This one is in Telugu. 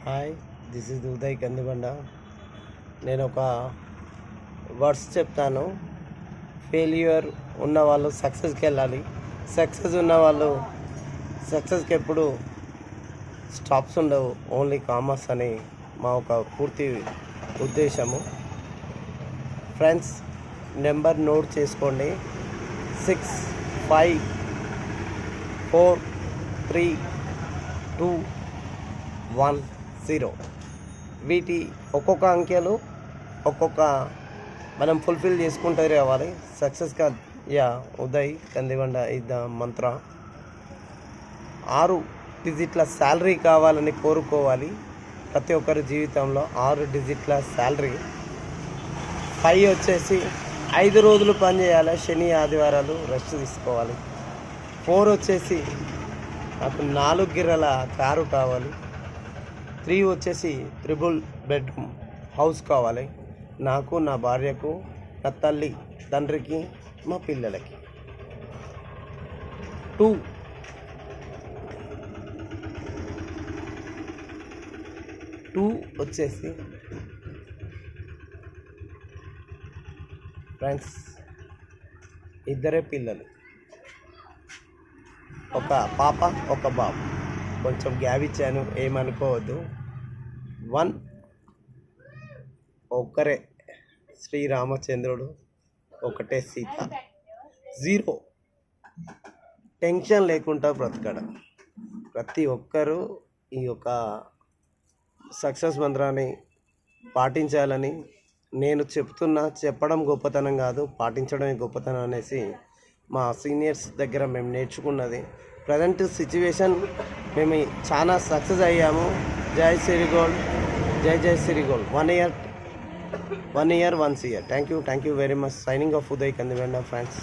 Hi, this is Uday Kandibanda. నేను ఒక వర్డ్స్ చెప్తాను. ఫెయిల్యూర్ ఉన్న వాళ్ళు సక్సెస్కి వెళ్ళాలి, సక్సెస్ ఉన్న వాళ్ళు సక్సెస్కి ఎప్పుడు స్టాప్స్ ఉండవు, ఓన్లీ కామర్స్ అని మా ఒక పూర్తి ఉద్దేశము. ఫ్రెండ్స్, నెంబర్ నోట్ చేసుకోండి: 6 5 4 3 2 1 0. వీటి ఒక్కొక్క అంకెలు ఒక్కొక్క మనం ఫుల్ఫిల్ చేసుకుంటూ రావాలి సక్సెస్గా. Uday Kandibanda is the Mantra. 6 డిజిట్ల salary కావాలని కోరుకోవాలి ప్రతి ఒక్కరి జీవితంలో. 6 డిజిట్ల శాలరీ. 5 వచ్చేసి 5 రోజులు పని చేయాలి, శని ఆదివారాలు రెస్ట్ తీసుకోవాలి. 4 వచ్చేసి నాకు 4 గిర్రల కారు కావాలి. 3 వచ్చేసి 3 బెడ్రూమ్ హౌస్ కావాలి నాకు, నా భార్యకు, నా తల్లి తండ్రికి, మా పిల్లలకి. 2 వచ్చేసి ఫ్రెండ్స్, ఇద్దరే పిల్లలు, ఒక పాప ఒక బాబు. కొంచెం గ్యాప్ ఇచ్చాను, ఏమనుకోవద్దు. 1 ఒక్కరే శ్రీరామచంద్రుడు, ఒకటే సీత. 0 టెన్షన్ లేకుండా బ్రతకడం. ప్రతి ఒక్కరూ ఈ యొక్క సక్సెస్ మంత్రాన్ని పాటించాలని నేను చెప్పడం గొప్పతనం కాదు, పాటించడమే గొప్పతనం అనేసి మా సీనియర్స్ దగ్గర మేము నేర్చుకున్నది. ప్రజెంట్ సిచ్యువేషన్ మేము చాలా సక్సెస్ అయ్యాము. జై శ్రీగోల్డ్, జై శ్రీగోల్డ్. 1 year 1 year. Thank you very much. Signing off, Uday Kandivenda, friends.